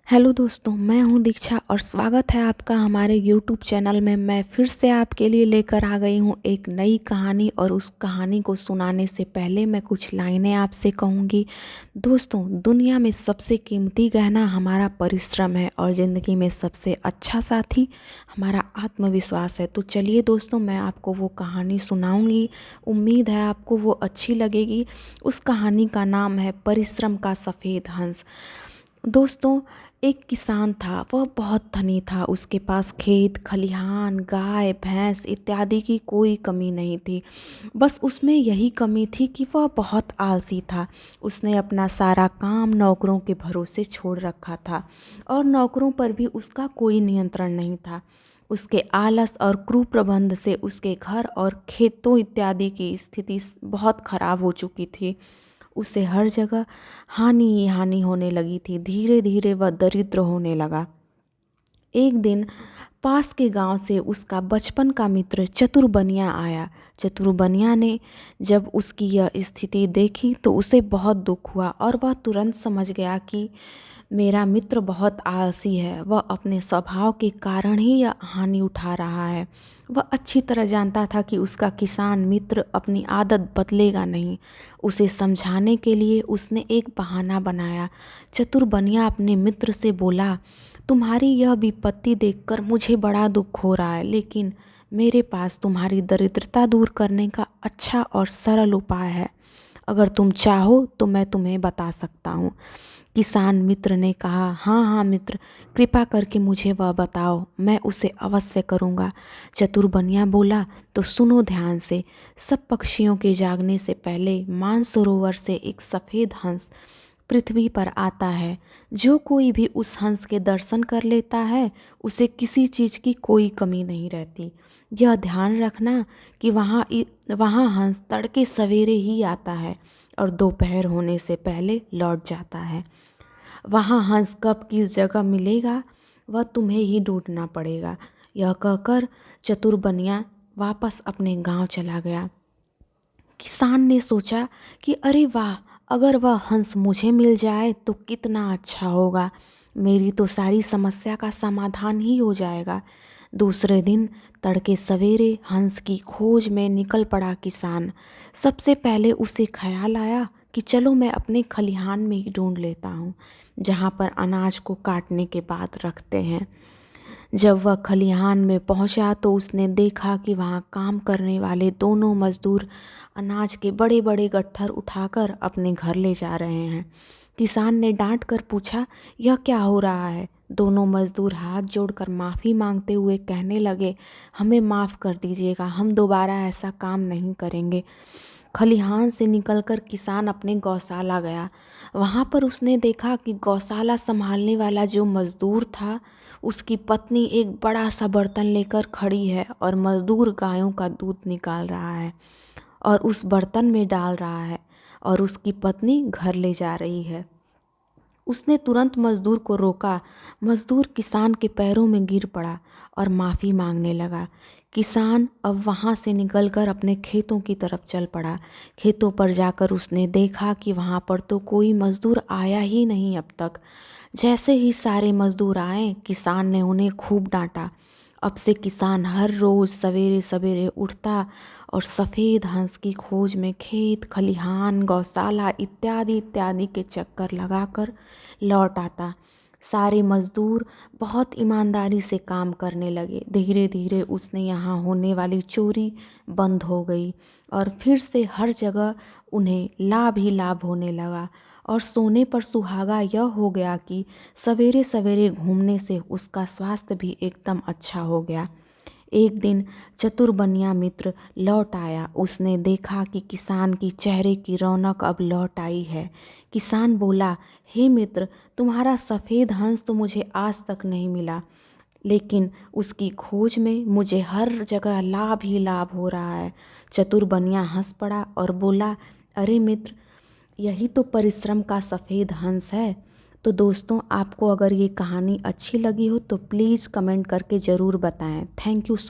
Hello दोस्तों, मैं हूं दीक्षा और स्वागत है आपका हमारे यूट्यूब चैनल में। मैं फिर से आपके लिए लेकर आ गई हूं एक नई कहानी। और उस कहानी को सुनाने से पहले मैं कुछ लाइनें आपसे कहूँगी। दोस्तों, दुनिया में सबसे कीमती गहना हमारा परिश्रम है और ज़िंदगी में सबसे अच्छा साथी हमारा आत्मविश्वास है। तो चलिए दोस्तों, मैं आपको वो कहानी सुनाऊँगी। उम्मीद है आपको वो अच्छी लगेगी। उस कहानी का नाम है परिश्रम का सफ़ेद हंस। दोस्तों, एक किसान था। वह बहुत धनी था। उसके पास खेत खलिहान, गाय भैंस इत्यादि की कोई कमी नहीं थी। बस उसमें यही कमी थी कि वह बहुत आलसी था। उसने अपना सारा काम नौकरों के भरोसे छोड़ रखा था और नौकरों पर भी उसका कोई नियंत्रण नहीं था। उसके आलस और कुप्रबंध से उसके घर और खेतों इत्यादि की स्थिति बहुत खराब हो चुकी थी। उसे हर जगह हानि ही हानि होने लगी थी। धीरे धीरे वह दरिद्र होने लगा। एक दिन पास के गांव से उसका बचपन का मित्र चतुर बनिया आया। चतुर बनिया ने जब उसकी यह स्थिति देखी तो उसे बहुत दुख हुआ और वह तुरंत समझ गया कि मेरा मित्र बहुत आलसी है। वह अपने स्वभाव के कारण ही यह हानि उठा रहा है। वह अच्छी तरह जानता था कि उसका किसान मित्र अपनी आदत बदलेगा नहीं। उसे समझाने के लिए उसने एक बहाना बनाया। चतुर बनिया अपने मित्र से बोला, तुम्हारी यह विपत्ति देखकर मुझे बड़ा दुख हो रहा है, लेकिन मेरे पास तुम्हारी दरिद्रता दूर करने का अच्छा और सरल उपाय है। अगर तुम चाहो तो मैं तुम्हें बता सकता हूँ। किसान मित्र ने कहा, हाँ हाँ मित्र, कृपा करके मुझे वह बताओ, मैं उसे अवश्य करूँगा। चतुर बनिया बोला, तो सुनो ध्यान से। सब पक्षियों के जागने से पहले मानसरोवर से एक सफ़ेद हंस पृथ्वी पर आता है। जो कोई भी उस हंस के दर्शन कर लेता है उसे किसी चीज़ की कोई कमी नहीं रहती। यह ध्यान रखना कि वहाँ हंस तड़के सवेरे ही आता है और दोपहर होने से पहले लौट जाता है। वहाँ हंस कब किस जगह मिलेगा वह तुम्हें ही ढूंढना पड़ेगा। यह कहकर चतुर बनिया वापस अपने गांव चला गया। किसान ने सोचा कि अरे वाह, अगर वह हंस मुझे मिल जाए तो कितना अच्छा होगा। मेरी तो सारी समस्या का समाधान ही हो जाएगा। दूसरे दिन तड़के सवेरे हंस की खोज में निकल पड़ा किसान। सबसे पहले उसे ख्याल आया कि चलो मैं अपने खलिहान में ही ढूंढ लेता हूँ, जहाँ पर अनाज को काटने के बाद रखते हैं। जब वह खलिहान में पहुंचा तो उसने देखा कि वहां काम करने वाले दोनों मजदूर अनाज के बड़े बड़े गट्ठर उठाकर अपने घर ले जा रहे हैं। किसान ने डांट कर पूछा, यह क्या हो रहा है? दोनों मजदूर हाथ जोड़कर माफ़ी मांगते हुए कहने लगे, हमें माफ़ कर दीजिएगा, हम दोबारा ऐसा काम नहीं करेंगे। खलिहान से निकलकर किसान अपने गौशाला गया। वहाँ पर उसने देखा कि गौशाला संभालने वाला जो मजदूर था उसकी पत्नी एक बड़ा सा बर्तन लेकर खड़ी है और मजदूर गायों का दूध निकाल रहा है और उस बर्तन में डाल रहा है और उसकी पत्नी घर ले जा रही है। उसने तुरंत मजदूर को रोका। मजदूर किसान के पैरों में गिर पड़ा और माफ़ी मांगने लगा। किसान अब वहाँ से निकलकर अपने खेतों की तरफ चल पड़ा। खेतों पर जाकर उसने देखा कि वहाँ पर तो कोई मजदूर आया ही नहीं अब तक। जैसे ही सारे मजदूर आए, किसान ने उन्हें खूब डांटा। अब से किसान हर रोज़ सवेरे सवेरे उठता और सफ़ेद हंस की खोज में खेत खलिहान गौशाला इत्यादि इत्यादि के चक्कर लगाकर लौट आता। सारे मजदूर बहुत ईमानदारी से काम करने लगे। धीरे धीरे उसने यहाँ होने वाली चोरी बंद हो गई और फिर से हर जगह उन्हें लाभ ही लाभ होने लगा। और सोने पर सुहागा यह हो गया कि सवेरे सवेरे घूमने से उसका स्वास्थ्य भी एकदम अच्छा हो गया। एक दिन चतुर बनिया मित्र लौट आया। उसने देखा कि किसान की चेहरे की रौनक अब लौट आई है। किसान बोला, हे मित्र, तुम्हारा सफ़ेद हंस तो मुझे आज तक नहीं मिला, लेकिन उसकी खोज में मुझे हर जगह लाभ ही लाभ हो रहा है। चतुर बनिया हंस पड़ा और बोला, अरे मित्र, यही तो परिश्रम का सफ़ेद हंस है। तो दोस्तों, आपको अगर ये कहानी अच्छी लगी हो तो प्लीज़ कमेंट करके ज़रूर बताएं। Thank you so